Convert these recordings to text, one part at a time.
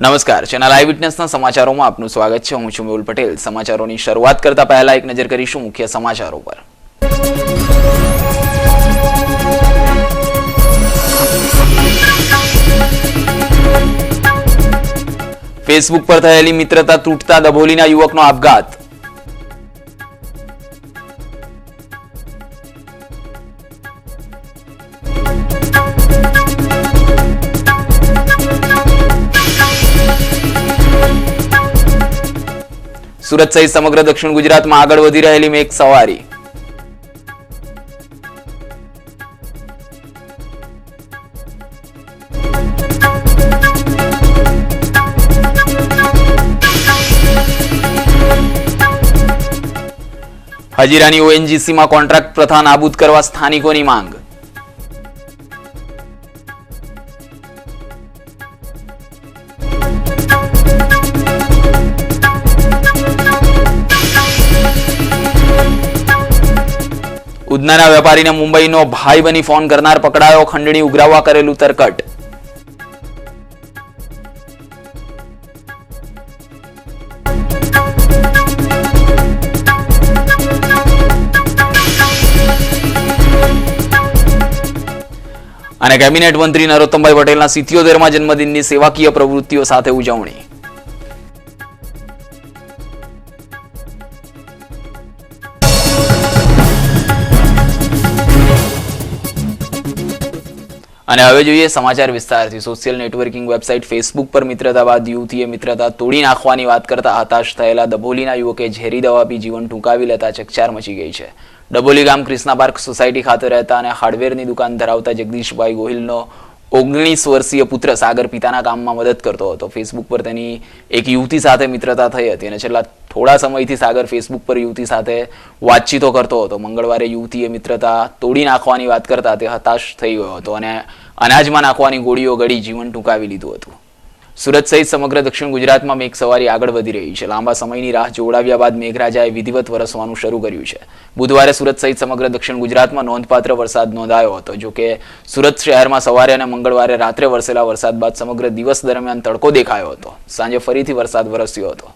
નમસ્કાર, ચેનલ આઈ વિટનેસના સમાચારોમાં આપનું સ્વાગત છે। હું છું મેહુલ પટેલ। સમાચારોની શરૂઆત કરતા પહેલા એક નજર કરીશું મુખ્ય સમાચારો પર। ફેસબુક પર થયેલી મિત્રતા તૂટતા દભોલીના યુવકનો આપઘાત। સુરત સહિત સમગ્ર દક્ષિણ ગુજરાતમાં આગળ વધી રહેલી મેઘ સવારી। હજીરાની ઓએનજીસીમાં કોન્ટ્રાક્ટ પ્રથા નાબૂદ કરવા સ્થાનિકોની માંગ। ઉધનાના વેપારીને મુંબઈનો ભાઈ બની ફોન કરનાર પકડાયો, ખંડણી ઉઘરાવવા કરેલું તરકટ। અને કેબિનેટ મંત્રી નરોત્તમભાઈ પટેલના 77મા જન્મદિનની સેવાકીય પ્રવૃત્તિઓ સાથે ઉજવણી। અને હવે જોઈએ સમાચાર વિસ્તારથી। સોશિયલ નેટવર્કિંગ વેબસાઇટ ફેસબુક પર મિત્રતા બાદ યુવતીએ મિત્રતા તોડી નાખવાની વાત કરતા હતાશ થયેલા દભોલીના યુવકે ઝેરી દવા પી જીવન ટૂંકાવી લેતા ચકચાર મચી ગઈ છે। ડભોલી ગામ ક્રિષ્ના પાર્ક સોસાયટી ખાતે રહેતા અને હાર્ડવેરની દુકાન ધરાવતા જગદીશભાઈ ગોહિલનો 19 વર્ષીય પુત્ર સાગર પિતાના કામમાં મદદ કરતો હતો। ફેસબુક પર તેની એક યુવતી સાથે મિત્રતા થઈ હતી અને છેલ્લા થોડા સમયથી સાગર ફેસબુક પર યુવતી સાથે વાતચીતો કરતો હતો। મંગળવારે યુવતીએ મિત્રતા તોડી નાખવાની વાત કરતા તે હતાશ થઈ ગયો હતો અને અનાજમાં નાખવાની ગોળીઓ ગળી જીવન ટૂંકાવી લીધું હતું। સુરત સહિત સમગ્ર દક્ષિણ ગુજરાતમાં મેઘ સવારી આગળ વધી રહી છે। લાંબા સમયની રાહ જોડાવ્યા બાદ મેઘરાજાએ વિધિવત વરસવાનું શરૂ કર્યું છે। બુધવારે સુરત સહિત સમગ્ર દક્ષિણ ગુજરાતમાં નોંધપાત્ર વરસાદ નોંધાયો હતો। જો કે સુરત શહેરમાં સવારે અને મંગળવારે રાત્રે વરસેલા વરસાદ બાદ સમગ્ર દિવસ દરમિયાન તડકો દેખાયો હતો। સાંજે ફરીથી વરસાદ વરસ્યો હતો।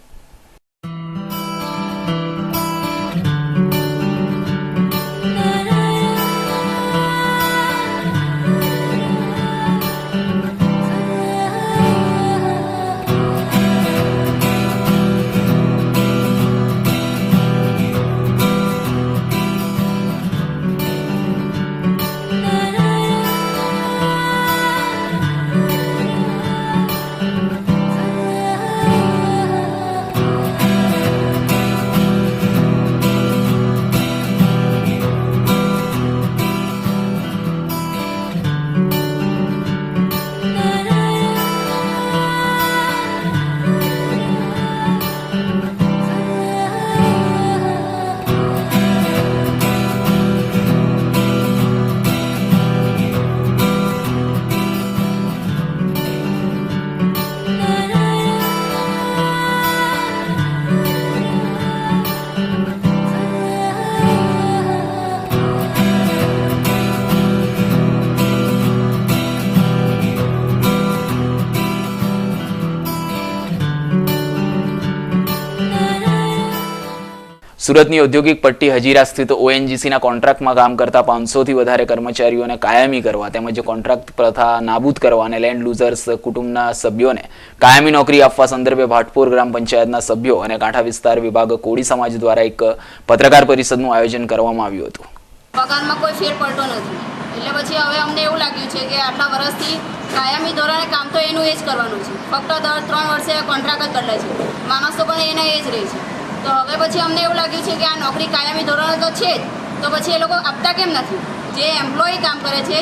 સુરતની ઔદ્યોગિક પટ્ટી હજીરા સ્થિત ઓએનજીસીના કોન્ટ્રાક્ટમાં કામ કરતા 500થી વધારે કર્મચારીઓને કાયમી કરવા તેમજ કોન્ટ્રાક્ટ પ્રથા નાબૂદ કરવા અને લેન્ડ લૂઝર્સ કુટુંબના સભ્યોને કાયમી નોકરી આપવા સંદર્ભે ભાટપુર ગ્રામ પંચાયતના સભ્યો અને કાંઠા વિસ્તાર વિભાગ કોળી સમાજ દ્વારા એક પત્રકાર પરિષદનું આયોજન કરવામાં આવ્યું હતું। પગારમાં કોઈ ફેર પડતો નથી એટલે પછી હવે અમને એવું લાગ્યું છે કે આટલા વર્ષથી કાયમી ધોરણે કામ તો એનું એ જ કરવાનું છે। ફક્ત દર 3 વર્ષે કોન્ટ્રાક્ટ જ બદલાય છે, માણસો પણ એના એ જ રહે છે। તો હવે પછી અમને એવું લાગ્યું છે કે આ નોકરી કાયમી ધોરણે તો છે જ, તો પછી એ લોકો આપતા કેમ નથી? જે એમ્પ્લોય કામ કરે છે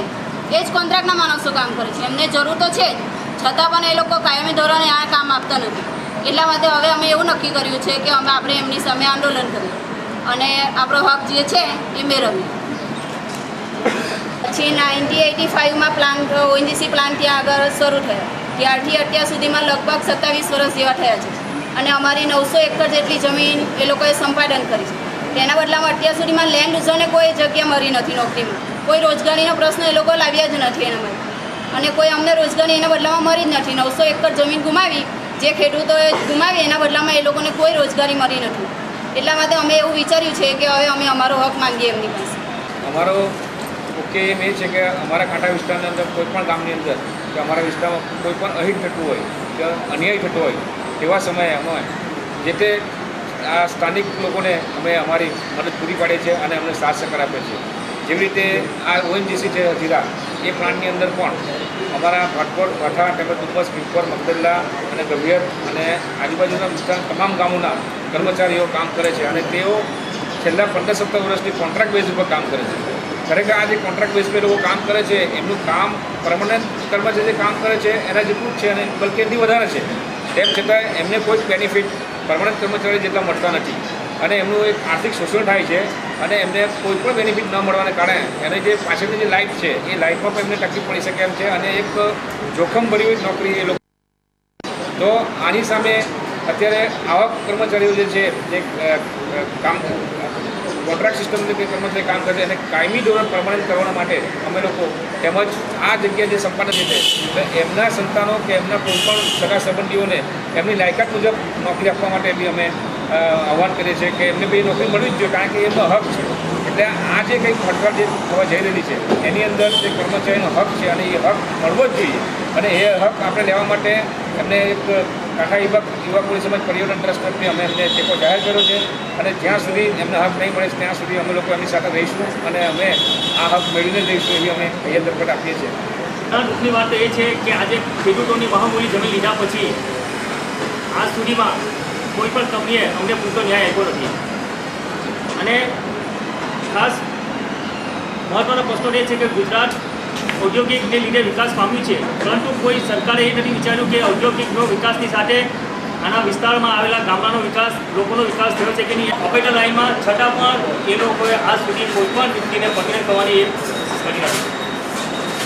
એ જ કોન્ટ્રાક્ટના માણસો કામ કરે છે, એમને જરૂર તો છે જ, છતાં પણ એ લોકો કાયમી ધોરણે આ કામ આપતા નથી। એટલા માટે હવે અમે એવું નક્કી કર્યું છે કે આપણે એમની સામે આંદોલન કરીએ અને આપણો હક જે છે એ મેળવીએ। પછી 1985માં પ્લાન્ટ ઓએનજીસી પ્લાન્ટ ત્યાં આગળ શરૂ થયા, ત્યારથી અત્યાર સુધીમાં લગભગ 27 વર્ષ જેવા થયા છે અને અમારી 900 એકર જેટલી જમીન એ લોકોએ સંપાદન કરી છે। તેના બદલામાં અત્યાર સુધીમાં લેન્ડ યુઝરને કોઈ જગ્યા મળી નથી નોકરીમાં, કોઈ રોજગારીનો પ્રશ્ન એ લોકો લાવ્યા જ નથી એના માટે, અને કોઈ અમને રોજગારી એના બદલામાં મળી જ નથી। 900 એકર જમીન ગુમાવી જે ખેડૂતોએ ગુમાવી એના બદલામાં એ લોકોને કોઈ રોજગારી મળી નથી. એટલા માટે અમે એવું વિચાર્યું છે કે હવે અમે અમારો હક માંગીએ એમની પાસે. અમારો મુખ્ય એમ એ છે કે અમારા કાંઠા વિસ્તારની અંદર કોઈ પણ ગામની અંદર કે અમારા વિસ્તારમાં કોઈ પણ અહિત થતું હોય કે અન્યાય થતો હોય તેવા સમયે અમે જે તે આ સ્થાનિક લોકોને અમે અમારી મદદ પૂરી પાડીએ છીએ અને અમને સાથ સહકાર આપે છે. જેવી રીતે આ ઓએનજીસી છે હજીરા એ પ્લાન્ટની અંદર પણ અમારા ભાટકોટ ભાઠા તેમજ ડુમ્બસ ભીમપોર મગદલ્લા અને ગભિયર અને આજુબાજુના વિસ્તારના તમામ ગામોના કર્મચારીઓ કામ કરે છે અને તેઓ છેલ્લા 15-17 વર્ષથી કોન્ટ્રાક્ટ બેઝ ઉપર કામ કરે છે. ખરેખર આ જે કોન્ટ્રાક્ટ બેઝ પર લોકો કામ કરે છે એમનું કામ પરમનન્ટ કર્મચારી જે કામ કરે છે એના જેટલું જ છે અને બલકે એથી વધારે છે. તેમ છતાં એમને કોઈ બેનિફિટ પરમનન્ટ કર્મચારી જેટલા મળતા નથી અને એમનું એક આર્થિક શોષણ થાય છે અને એમને કોઈ પણ બેનિફિટ ન મળવાને કારણે એને જે પાછળની જે લાઈફ છે એ લાઈફમાં પણ એમને તકલીફ પડી શકે એમ છે અને એક જોખમભરી નોકરી એ લોકો. તો આની સામે અત્યારે આવા કર્મચારીઓ જે છે જે કામ કોન્ટ્રાક્ટ સિસ્ટમ જે કર્મચારી કામ કરે છે એને કાયમી ધોરણ પરમનન્ટ કરવા માટે અમે લોકો તેમજ આ જગ્યા જે સંપાદન છે તો એમના સંતાનો કે એમના કોઈપણ સગા સંબંધીઓને એમની લાયકાત મુજબ નોકરી આપવા માટે બી અમે આહવાન કરીએ છીએ કે એમને બી નોકરી મળવી જ જોઈએ કારણ કે એમનો હક છે. એટલે આ જે કંઈક હડતાળ જે થવા જઈ રહેલી છે એની અંદર જે કર્મચારીનો હક છે અને એ હક મળવો જ જોઈએ અને એ હક આપણે લેવા માટે એમને એક કાંઠા યુવા પોલીસ સમાજ પરિવર્તન ટ્રસ્ટ તરફથી અમે એમને ટેકો જાહેર કર્યો છે અને જ્યાં સુધી એમને હક નહીં મળે ત્યાં સુધી અમે લોકો એમની સાથે રહીશું અને અમે આ હક મેળવીને જ રહીશું એવી અમે તૈયાર દરપટ આપીએ છીએ. દુઃખની વાત એ છે કે આજે ખેડૂતોની મહામૂલી જમીન લીધા પછી આજ સુધીમાં કોઈ પણ કંપનીએ અમને પૂરતો ન્યાય આપ્યો નથી અને ખાસ મહત્ત્વનો પ્રશ્ન એ છે કે ગુજરાત ઔદ્યોગિકને લીધે વિકાસ પામ્યું છે પરંતુ કોઈ સરકારે એ નથી વિચાર્યું કે ઔદ્યોગિકનો વિકાસની સાથે આના વિસ્તારમાં આવેલા ગામડાનો વિકાસ લોકોનો વિકાસ થયો છે કે નહીં. ઓપરેટર લાઇનમાં છતાં પણ એ લોકોએ આજ સુધી કોઈ પણ વ્યક્તિને પરમિનન્ટ કરવાની એ કરી નથી.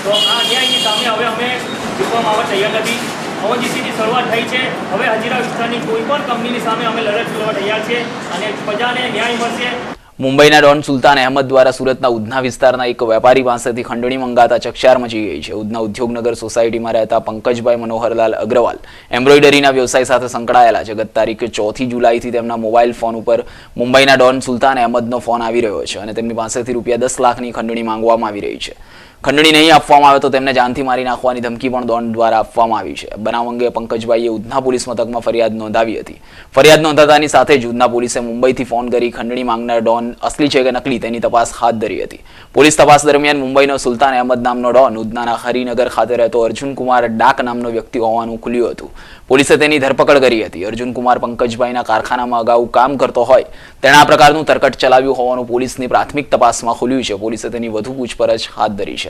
તો આ અન્યાયની સામે હવે અમે ઝૂકવામાં આવવા તૈયાર નથી. ઓએનજીસીની શરૂઆત થઈ છે. હવે હજીરા વિસ્તારની કોઈ પણ કંપનીની સામે અમે લડત લડવા તૈયાર છે અને પ્રજાને ન્યાય મળશે. મુંબઈના ડોન સુલતાન અહેમદ દ્વારા સુરતના ઉધના વિસ્તારના એક વેપારી પાસેથી ખંડણી મંગાતા ચકચાર મચી ગઈ છે. ઉધના ઉદ્યોગનગર સોસાયટીમાં રહેતા પંકજભાઈ મનોહરલાલ અગ્રવાલ એમ્બ્રોઇડરીના વ્યવસાય સાથે સંકળાયેલા છે. ગત તારીખ 4 જુલાઈથી તેમના મોબાઈલ ફોન ઉપર મુંબઈના ડોન સુલતાન અહેમદનો ફોન આવી રહ્યો છે અને તેમની પાસેથી ₹10 લાખની ખંડણી માંગવામાં આવી રહી છે. ખંડણી નહીં આપવામાં આવે તો તેમને જાનથી મારી નાખવાની ધમકી પણ ડોન દ્વારા આપવામાં આવી છે. બનાવ અંગે પંકજભાઈએ ઉધના પોલીસ મથકમાં ફરિયાદ નોંધાવી હતી. ફરિયાદ નોંધાતાની સાથે જ ઉધના પોલીસે મુંબઈથી ફોન કરી ખંડણી માંગનાર ડોન અસલી છે કે નકલી તેની તપાસ હાથ ધરી હતી. પોલીસ તપાસ દરમિયાન મુંબઈનો સુલતાન અહેમદ નામનો ડોન ઉધનાના હરિનગર ખાતે રહેતો અર્જુન કુમાર ડાક નામનો વ્યક્તિ હોવાનું ખુલ્યું હતું. પોલીસે તેની ધરપકડ કરી હતી. અર્જુન કુમાર પંકજભાઈના કારખાનામાં અગાઉ કામ કરતો હોય તેણે આ પ્રકારનું તરકટ ચલાવ્યું હોવાનું પોલીસની પ્રાથમિક તપાસમાં ખુલ્યું છે. પોલીસે તેની વધુ પૂછપરછ હાથ ધરી છે.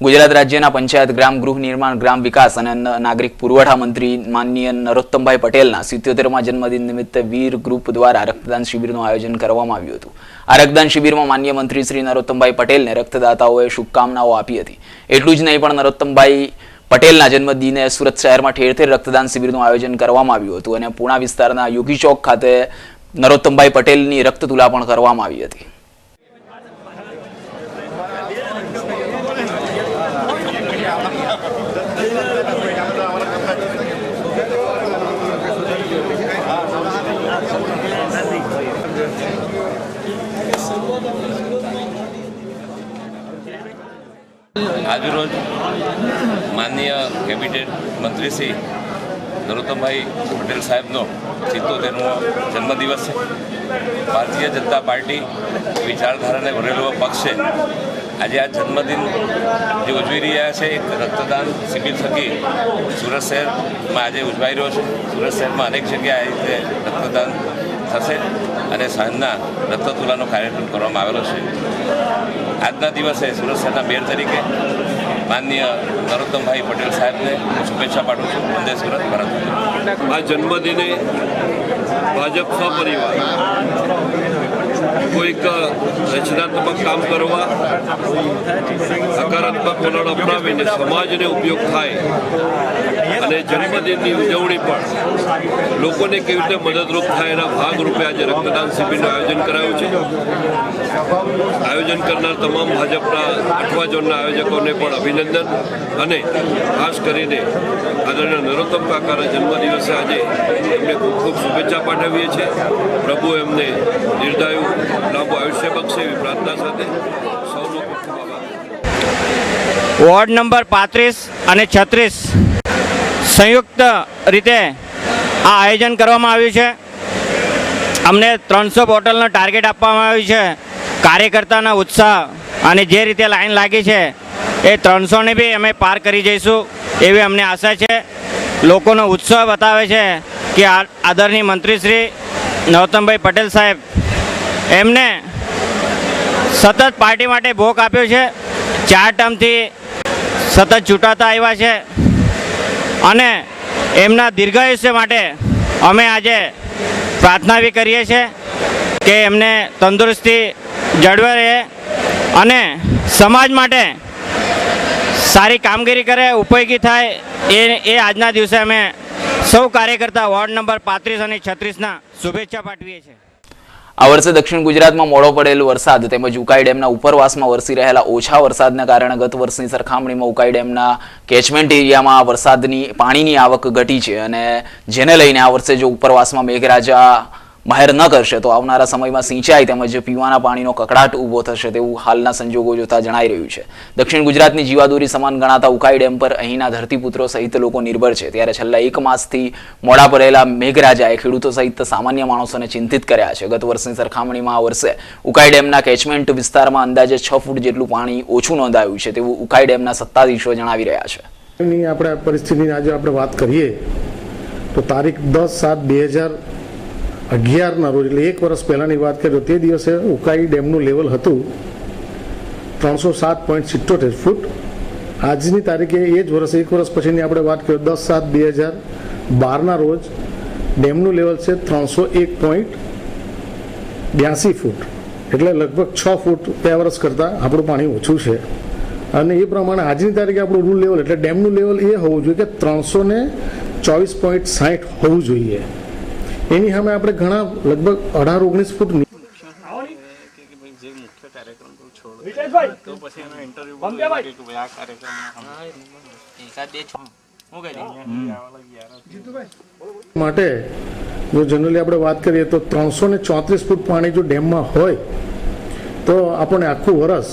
ગુજરાત રાજ્યના પંચાયત ગ્રામ ગૃહ નિર્માણ ગ્રામ વિકાસ અને નાગરિક પુરવઠા મંત્રી માનનીય નરોત્તમભાઈ પટેલના 77મા જન્મદિન નિમિત્તે વીર ગ્રુપ દ્વારા રક્તદાન શિબિરનું આયોજન કરવામાં આવ્યું હતું. આ રક્તદાન શિબિરમાં માનનીય મંત્રી શ્રી નરોત્તમભાઈ પટેલને રક્તદાતાઓએ શુભકામનાઓ આપી હતી. એટલું જ નહીં પણ નરોત્તમભાઈ પટેલના જન્મદિને સુરત શહેરમાં ઠેર ઠેર રક્તદાન શિબિરનું આયોજન કરવામાં આવ્યું હતું અને પૂણા વિસ્તારના યોગી ચોક ખાતે નરોત્તમભાઈ પટેલની રક્તતુલા પણ કરવામાં આવી હતી. આજરોજ માનનીય કેબિનેટ મંત્રી શ્રી નરોત્તમભાઈ પટેલ સાહેબનો 77મો જન્મદિવસ છે. ભારતીય જનતા પાર્ટી વિચારધારાને ભરેલો પક્ષ છે. આજે આ જન્મદિન જે ઉજવી રહ્યા છે એક રક્તદાન શિબિર થકી સુરત શહેરમાં આજે ઉજવાઈ રહ્યો છે. સુરત શહેરમાં અનેક જગ્યાએ આ રીતે રક્તદાન થશે અને સાંજના રક્તતુલાનો કાર્યક્રમ કરવામાં આવેલો છે. આજના દિવસે સુરત શહેરના મેયર તરીકે માનનીય નરોત્તમભાઈ પટેલ સાહેબને શુભેચ્છા પાઠવું છું. વંદે સુરત, ભારત માતા. આ જન્મદિને ભાજપ સપરિવાર કોઈક રચનાત્મક કામ કરવા, હકારાત્મક વલણ અપનાવીને સમાજને ઉપયોગ થાય અને જન્મદિનની ઉજવણી પણ લોકોને કેવી રીતે મદદરૂપ થાય એના ભાગરૂપે આજે રક્તદાન શિબિરનું આયોજન કરાયું છે. આયોજન કરનાર તમામ ભાજપના 8મા ઝોનના આયોજકોને પણ અભિનંદન અને ખાસ કરીને આદરણીય નરોત્તમ કાકાના જન્મદિવસે આજે એમને ખૂબ ખૂબ શુભેચ્છા પાઠવીએ છીએ. પ્રભુ એમને દીર્ઘાયુ લાંબુ આયુષ્ય બક્ષે એવી પ્રાર્થના સાથે સૌનો ખૂબ ખૂબ આભાર. વોર્ડ નંબર 35 અને 36 સંયુક્ત રીતે આ આયોજન કરવામાં આવ્યું છે. અમને 300 બોટલનો ટાર્ગેટ આપવામાં આવ્યું છે. કાર્યકર્તાના ઉત્સાહ અને જે રીતે લાઈન લાગી છે એ 300ને બી અમે પાર કરી જઈશું એવી અમને આશા છે. લોકોનો ઉત્સાહ બતાવે છે કે આદરણીય મંત્રી શ્રી નરોત્તમભાઈ પટેલ સાહેબ એમને સતત પાર્ટી માટે ભોગ આપ્યો છે. 4 ટર્મથી સતત ચૂંટાતા આવ્યા છે અને એમના દીર્ઘાયુષ્ય માટે અમે આજે પ્રાર્થના બી કરીએ છીએ કે એમને તંદુરસ્તી જળવાઈ રહે અને સમાજ માટે સારી કામગીરી કરે, ઉપયોગી થાય એ આજના દિવસે અમે સૌ કાર્યકર્તા વોર્ડ નંબર 35 અને 36ના શુભેચ્છા પાઠવીએ છીએ. આ વર્ષે દક્ષિણ ગુજરાતમાં મોડો પડેલો વરસાદ તેમજ ઉકાઈ ડેમના ઉપરવાસમાં વરસી રહેલા ઓછા વરસાદના કારણે ગત વર્ષની સરખામણીમાં ઉકાઈ ડેમના કેચમેન્ટ એરિયામાં પાણીની આવક ઘટી છે અને જેને લઈને આ વર્ષે જો ઉપરવાસમાં મેઘરાજા મહેર ન કરશે તો આવનારા સમયમાં સિંચાઈ તેમજ પીવાના પાણીનો કકડાટ ઊભો થશે તેવું હાલના સંજોગો જોતા જણાઈ રહ્યું છે. દક્ષિણ ગુજરાતની જીવાદોરી સમાન ગણાતા ઉકાઈ ડેમ પર અહીંના ધરતીપુત્રો સહિત લોકો નિર્ભર છે. ત્યારે છેલ્લા 1 માસથી મોડા પડેલા મેઘરાજાએ ખેડૂતો સહિત સામાન્ય માણસોને ચિંતિત કર્યા છે. ગત વર્ષની સરખામણીમાં આ વર્ષે ઉકાઈ ડેમના કેચમેન્ટ વિસ્તારમાં અંદાજે 6 ફૂટ જેટલું પાણી ઓછું નોંધાયું છે તેવું ઉકાઈ ડેમના સત્તાધીશો જણાવી રહ્યા છે. આપણે પરિસ્થિતિની આજે આપણે વાત કરીએ તો તારીખ 10/7/2011ના રોજ એટલે 1 વર્ષ પહેલાંની વાત કરીએ તો તે દિવસે ઉકાઈ ડેમનું લેવલ હતું 307.77 ફૂટ. આજની તારીખે એ જ વર્ષ 1 વર્ષ પછીની આપણે વાત કરીએ 10/7/2012ના રોજ ડેમનું લેવલ છે 301.82 ફૂટ એટલે લગભગ 6 ફૂટ 2 વર્ષ કરતાં આપણું પાણી ઓછું છે. અને એ પ્રમાણે આજની તારીખે આપણું રૂલ લેવલ એટલે ડેમનું લેવલ એ હોવું જોઈએ કે 324.60 હોવું જોઈએ. એની સામે આપણે ઘણા લગભગ 18-19 ફૂટ માટે જો જનરલી આપણે વાત કરીએ તો 334 ફૂટ પાણી જો ડેમમાં હોય તો આપણને આખું વર્ષ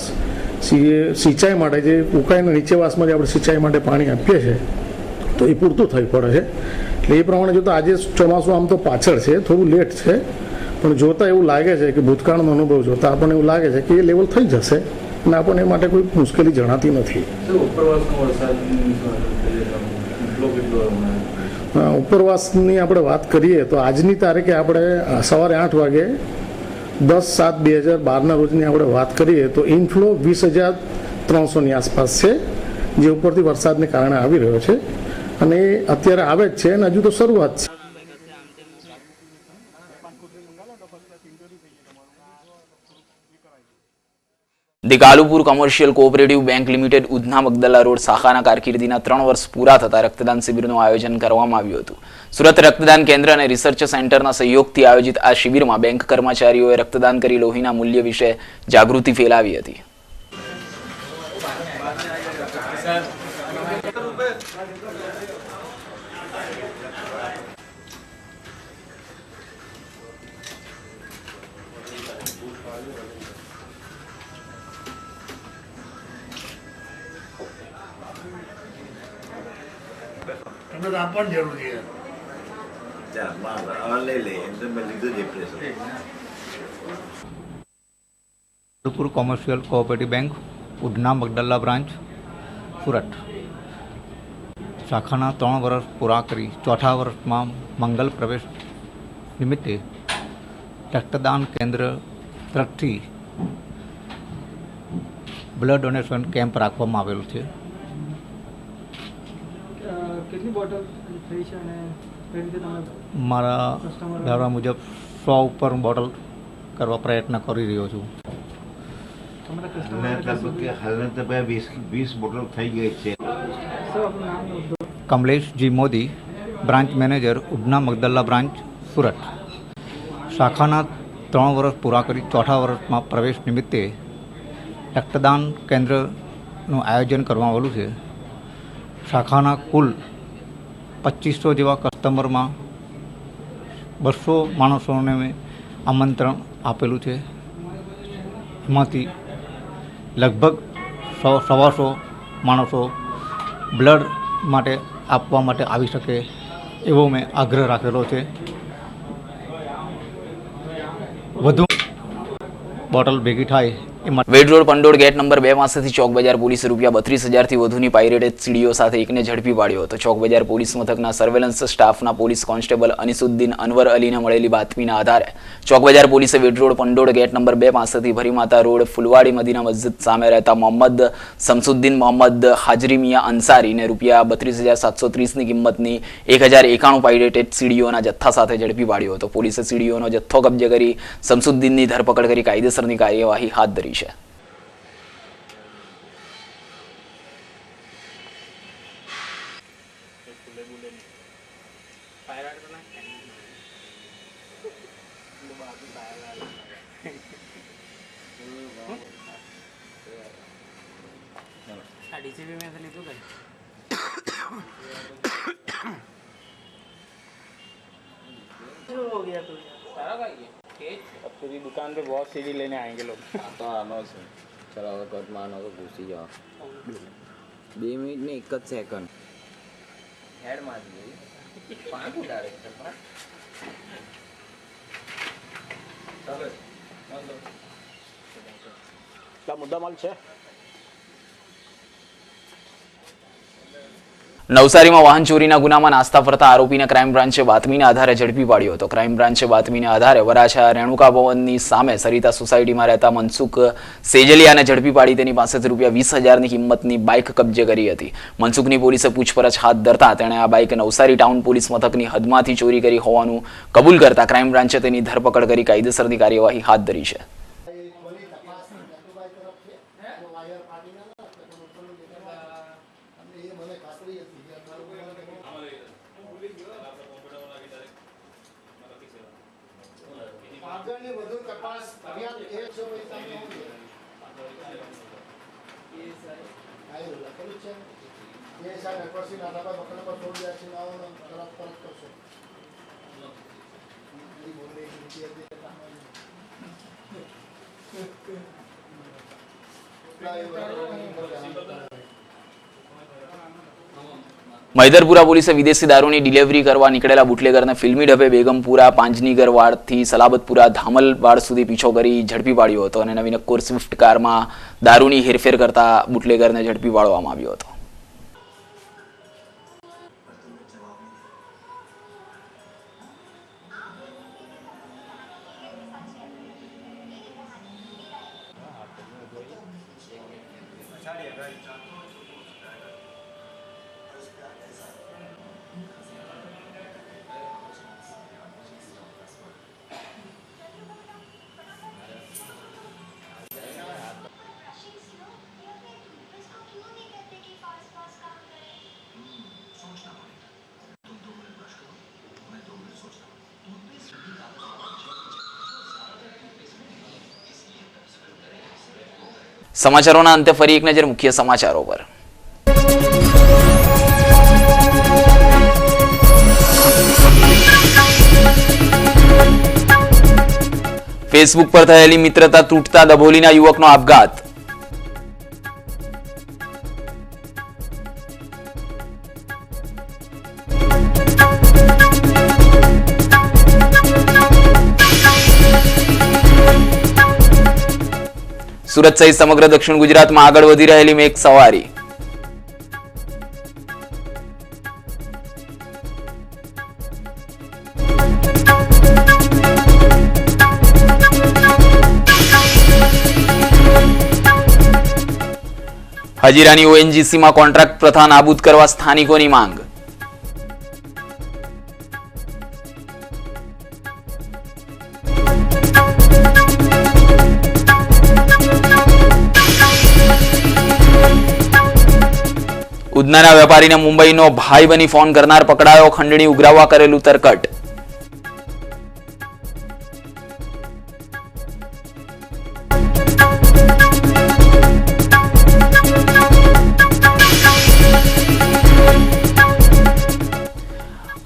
સિંચાઈ માટે જે ઉકાઈના નીચેવાસમાં જે આપણે સિંચાઈ માટે પાણી આપીએ છીએ તો એ પૂરતું થઈ પડે છે. એટલે એ પ્રમાણે જોતા આજે ચોમાસું આમ તો પાછળ છે, થોડું લેટ છે, પણ જોતાં એવું લાગે છે કે ભૂતકાળનો અનુભવ જોતાં આપણને એવું લાગે છે કે એ લેવલ થઈ જશે અને આપણને એ માટે કોઈ મુશ્કેલી જણાતી નથી. ઉપરવાસની આપણે વાત કરીએ તો આજની તારીખે આપણે સવારે 8 વાગે 10/7/2012ના રોજની આપણે વાત કરીએ તો ઇનફ્લો 20,300ની આસપાસ છે જે ઉપરથી વરસાદને કારણે આવી રહ્યો છે અને એ અત્યારે આવે જ છે અને હજુ તો શરૂઆત છે. The Kalupur commercial cooperative bank limited Udhna Magdalla road શાખાના કારકિર્દીના 3 વર્ષ પૂરા થતા રક્તદાન શિબિરનું આયોજન કરવામાં આવ્યું હતું. સુરત રક્તદાન કેન્દ્ર અને રિસર્ચ સેન્ટરના સહયોગથી આયોજિત આ શિબિરમાં બેંક કર્મચારીઓએ રક્તદાન કરી લોહીના મૂલ્ય વિશે જાગૃતિ ફેલાવી હતી. Kalupur commercial cooperative bank Udhna Magdalla branch Surat શાખાના 3 વર્ષ પૂરા કરી ચોથા વર્ષમાં મંગલ પ્રવેશ નિમિત્તે રક્તદાન કેન્દ્ર તરફથી બ્લડ ડોનેશન કેમ્પ રાખવામાં આવેલું છે. કેટલી બોટલ થઈ છે અને કઈ રીતે તમે મારા ધારણા મુજબ 100 ઉપર બોટલ કરવા પ્રયત્ન કરી રહ્યો છું. તમારા લગભગ હાલના તો 20 બોટલ થઈ ગઈ છે. સર આપણું નામ અને હોદ્દો? Kamleshji Modi, branch manager, Udhna Magdalla branch, Surat. શાખાના 3 વર્ષ પૂરા કરી 4થા વર્ષમાં પ્રવેશ નિમિત્તે રક્તદાન કેન્દ્રનું આયોજન કરવામાં આવેલું છે. શાખાના કુલ 2500 જેવા કસ્ટમરમાં 200 માણસોને મેં આમંત્રણ આપેલું છે. એમાંથી લગભગ 100-125 માણસો બ્લડ માટે આપવા માટે આવી શકે એવો મેં આગ્રહ રાખેલો છે. વધુ બોટલ ભેગી થાય એ માટે વેડ રોડ પંડોળ ગેટ નંબર 2 પાસેથી ચોક બજાર પોલીસે ₹32,000થી વધુની પાયરેટેડ સીડીઓ સાથે એકને ઝડપી પાડ્યો હતો. ચોક બજાર પોલીસ મથકના સર્વેલન્સ સ્ટાફના પોલીસ કોન્સ્ટેબલ અનીસુદ્દીન અનવર અલીને મળેલી બાતમીના આધારે ચોક બજાર પોલીસે વેડ રોડ પંડોળ ગેટ નંબર 2 પાસેથી ભરીમાતા રોડ ફુલવાડી મદીના મસ્જિદ સામે રહેતા મોહમ્મદ શમસુદ્દીન મોહમ્મદ હાજરી મિયા અંસારીને ₹32,730ની કિંમતની 1,091 પાયરેટેડ સીડીઓના જથ્થા સાથે ઝડપી પાડ્યો હતો. પોલીસે સીડીઓનો જથ્થો કબજે કરી શમસુદ્દીનની ધરપકડ કરી કાયદેસરની કાર્યવાહી હાથ ધરી છે. हो गया तो पूरी दुकान पे बहुत सीढ़ी लेने आएंगे लोग. तो आनो છે ચલો હવે કટમાં આનો તો ઘૂસી જાઓ 2 મિનિટ ને 1 જ સેકન્ડ હેડ મારી ગઈ 5 ડાયરેક્ટ क्या मुद्दा माल છે? નવસારીમાં વાહન ચોરીના ગુનામાં નાસ્તા ફરતા આરોપીને ક્રાઇમ બ્રાન્ચે બાતમીના આધારે ઝડપી પાડ્યો હતો. ક્રાઇમ બ્રાન્ચે બાતમીના આધારે વરાછા રેણુકા ભવનની સામે સરિતા સોસાયટીમાં રહેતા મનસુખ સેજલિયાને ઝડપી પાડી તેની પાસેથી ₹20,000ની કિંમતની બાઇક કબજે કરી હતી. મનસુખની પોલીસે પૂછપરછ હાથ ધરતા તેણે આ બાઇક નવસારી ટાઉન પોલીસ મથકની હદમાંથી ચોરી કરી હોવાનું કબૂલ કરતા ક્રાઇમ બ્રાન્ચે તેની ધરપકડ કરી કાયદેસરની કાર્યવાહી હાથ ધરી છે. આગળની વધુ તપાસ ફરિયાદ 100 આયો લખેલું છે એ સાહેબ રેકોર્ડથી નાના પર વકલ પર છોડી દે છે નાઓનો તરફ પરત કરશો એ બોલે કે મૈદરપુરા પોલીસે વિદેશી દારૂની ડિલિવરી કરવા નીકળેલા બુટલેગરને ફિલ્મી ઢબે બેગમપુરા પાંજનીગર વાડથી સલાબતપુરા ધામલવાડ સુધી પીછો કરી ઝડપી પાડ્યો હતો અને નવી નક્કોર સ્વિફ્ટ કારમાં દારૂની હેરફેર કરતા બુટલેગરને ઝડપી પાડવામાં આવ્યો હતો. સમાચારોના અંતે ફરી એક નજર મુખ્ય સમાચારો પર. ફેસબુક પર થયેલી મિત્રતા તૂટતા દભોલીના યુવકનો આપઘાત. સુરત સહિત સમગ્ર દક્ષિણ ગુજરાતમાં આગળ વધી રહેલી મેઘ સવારી. હજીરાની ઓએનજીસીમાં કોન્ટ્રાક્ટ પ્રથા નાબૂદ કરવા સ્થાનિકોની માંગ. ઉધનાના વેપારીને મુંબઈનો ભાઈ બની ફોન કરનાર પકડાયો, ખંડણી ઉઘરાવવા કરેલું તરકટ.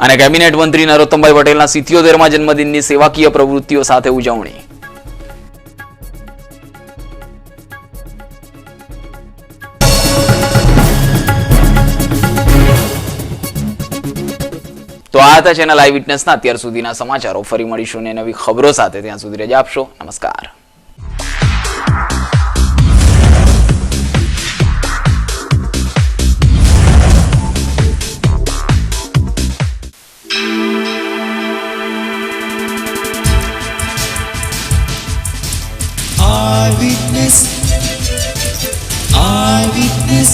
અને કેબિનેટ મંત્રી નરોત્તમભાઈ પટેલના 77મા જન્મદિનની સેવાકીય પ્રવૃત્તિઓ સાથે ઉજવણી. તો આ હતા ચેનલ આઈ વિટનેસના અત્યાર સુધીના સમાચારો. ફરી મળીશું ને નવી ખબરો સાથે. ત્યાં સુધી રજા આપશો. નમસ્કાર. Eyewitness, eyewitness,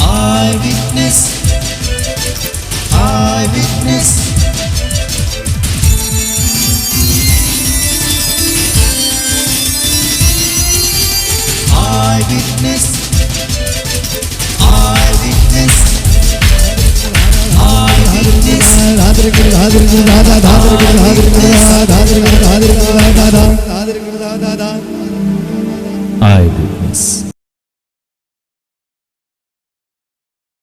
eyewitness, eyewitness. Eyewitness, eyewitness, eyewitness.